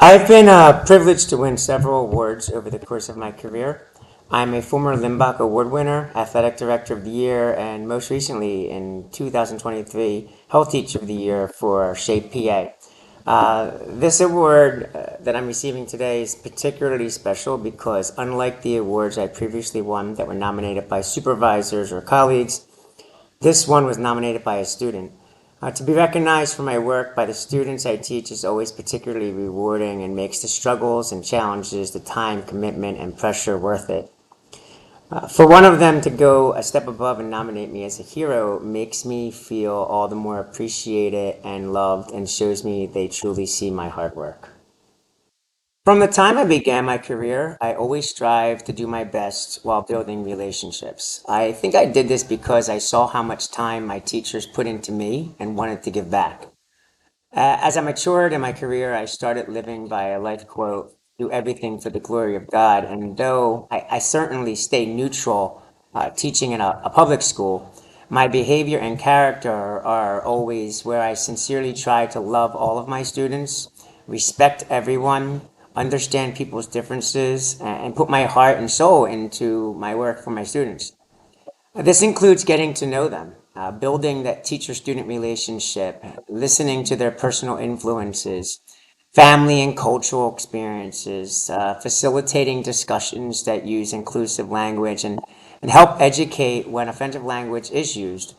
I've been privileged to win several awards over the course of my career. I'm a former Limbach Award winner, Athletic Director of the Year, and most recently in 2023, Health Teacher of the Year for Shape PA. This award that I'm receiving today is particularly special because, unlike the awards I previously won that were nominated by supervisors or colleagues, this one was nominated by a student. To be recognized for my work by the students I teach is always particularly rewarding and makes the struggles and challenges, the time, commitment, and pressure worth it. For one of them to go a step above and nominate me as a hero makes me feel all the more appreciated and loved and shows me they truly see my hard work. From the time I began my career, I always strive to do my best while building relationships. I think I did this because I saw how much time my teachers put into me and wanted to give back. As I matured in my career, I started living by a life quote, do everything for the glory of God. And though I certainly stay neutral teaching in a public school, my behavior and character are always where I sincerely try to love all of my students, respect everyone, understand people's differences, and put my heart and soul into my work for my students. This includes getting to know them, building that teacher student relationship, listening to their personal influences, family and cultural experiences, facilitating discussions that use inclusive language, and help educate when offensive language is used.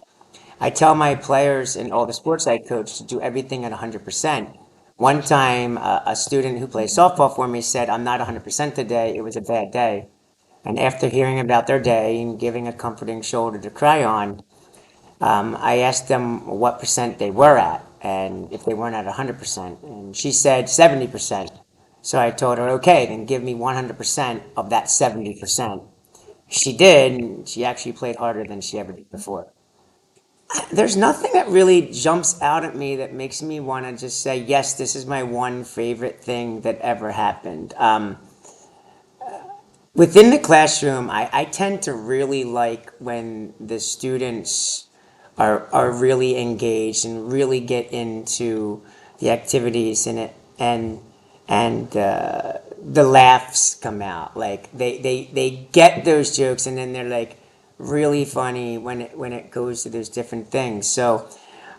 I tell my players and all the sports I coach to do everything at 100%. One time, a student who plays softball for me said, I'm not 100% today, it was a bad day. And after hearing about their day and giving a comforting shoulder to cry on, I asked them what percent they were at and if they weren't at 100%. And she said 70%. So I told her, okay, then give me 100% of that 70%. She did, and she actually played harder than she ever did before. There's nothing that really jumps out at me that makes me want to just say, yes, this is my one favorite thing that ever happened. Within the classroom, I tend to really like when the students are really engaged and really get into the activities in it and the laughs come out. Like they get those jokes and then they're like really funny when it goes to those different things. So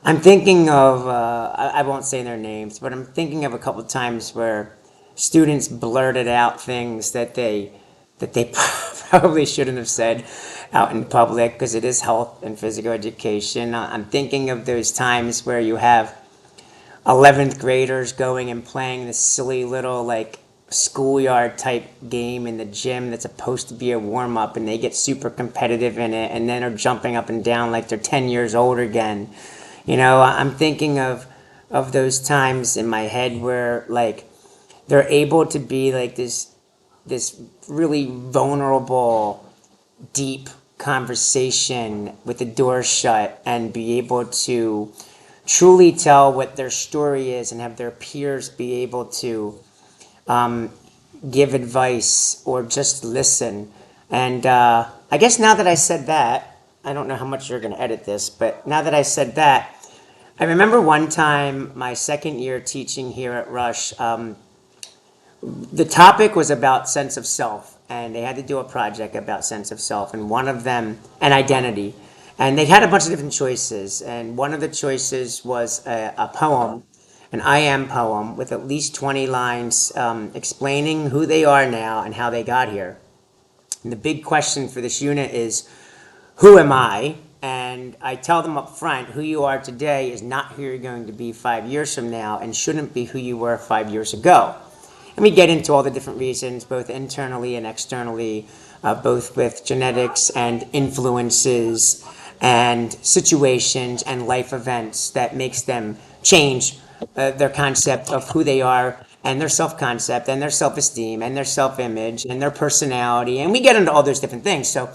I'm thinking of I won't say their names, but I'm thinking of a couple of times where students blurted out things that they probably shouldn't have said out in public because it is health and physical education. I'm thinking of those times where you have 11th graders going and playing this silly little like schoolyard type game in the gym that's supposed to be a warm up and they get super competitive in it and then are jumping up and down like they're 10 years old again. I'm thinking of those times in my head where like they're able to be like this really vulnerable, deep conversation with the door shut and be able to truly tell what their story is and have their peers be able to give advice or just listen. And I guess now that I said that, I don't know how much you're going to edit this, but now that I said that, I remember one time my second year teaching here at Rush, the topic was about sense of self, and they had to do a project about sense of self, and one of them, an identity. And they had a bunch of different choices, and one of the choices was a poem, an I am poem, with at least 20 lines explaining who they are now and how they got here. And the big question for this unit is, who am I? And I tell them up front, who you are today is not who you're going to be 5 years from now and shouldn't be who you were 5 years ago. And we get into all the different reasons, both internally and externally, both with genetics and influences and situations and life events that makes them change their concept of who they are and their self-concept and their self-esteem and their self-image and their personality. And we get into all those different things. So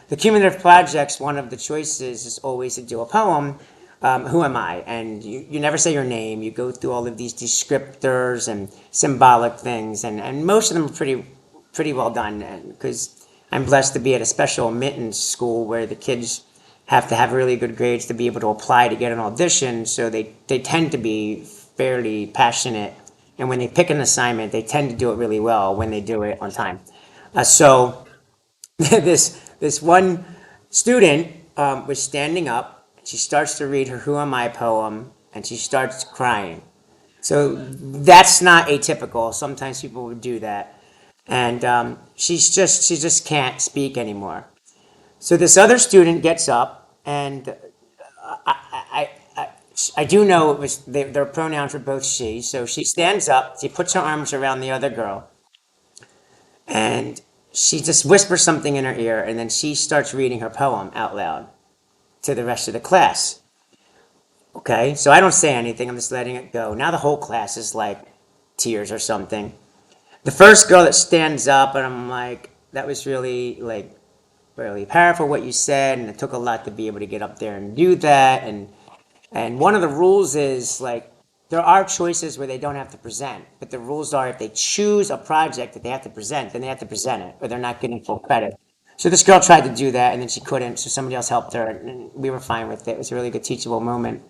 the cumulative projects, one of the choices is always to do a poem. Who am I? And you never say your name. You go through all of these descriptors and symbolic things, and most of them are pretty well done. Because I'm blessed to be at a special admittance school where the kids have to have really good grades to be able to apply to get an audition. So they tend to be fairly passionate And when they pick an assignment, they tend to do it really well when they do it on time. So this one student was standing up. She starts to read her "Who Am I" poem, and she starts crying. So that's not atypical. Sometimes people would do that, and she just can't speak anymore. So this other student gets up, and I do know it was their pronouns were both she. So she stands up, she puts her arms around the other girl, and she just whispers something in her ear, and then she starts reading her poem out loud to the rest of the class. Okay, so I don't say anything, I'm just letting it go. Now the whole class is like tears or something. The first girl that stands up, and I'm like, that was really like really powerful what you said, and it took a lot to be able to get up there and do that. And one of the rules is like there are choices where they don't have to present, but the rules are if they choose a project that they have to present, then they have to present it, or they're not getting full credit. So this girl tried to do that, and then she couldn't, so somebody else helped her, and we were fine with it. It was a really good teachable moment.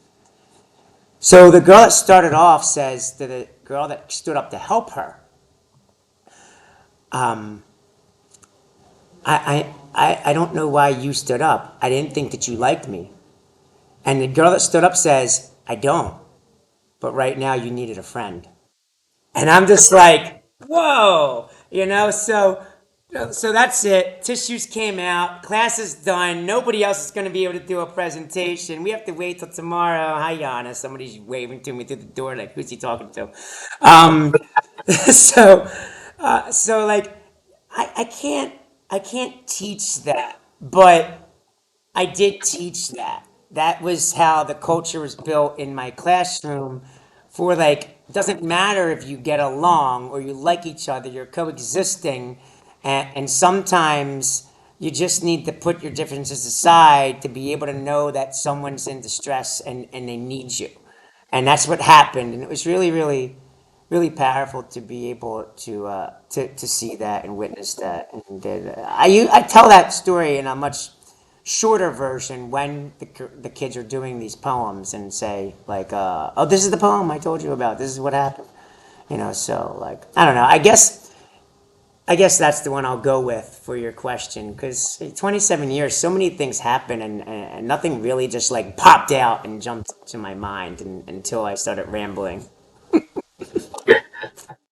So the girl that started off says to the girl that stood up to help her, um, I don't know why you stood up. I didn't think that you liked me. And the girl that stood up says, I don't, but right now you needed a friend. And I'm just like, whoa, so that's it. Tissues came out, class is done. Nobody else is going to be able to do a presentation. We have to wait till tomorrow. Hi, Yana. Somebody's waving to me through the door, like, who's he talking to? Um, so, so like, I can't, I can't teach that, but I did teach that. That was how the culture was built in my classroom for like, it doesn't matter if you get along or you like each other, you're coexisting. And sometimes you just need to put your differences aside to be able to know that someone's in distress and they need you. And that's what happened. And it was really, really, really powerful to be able to see that and witness that. And I tell that story in a much shorter version when the kids are doing these poems and say like, "Oh, this is the poem I told you about. This is what happened." So like I don't know. I guess that's the one I'll go with for your question because 27 years, so many things happen and nothing really just like popped out and jumped to my mind until I started rambling.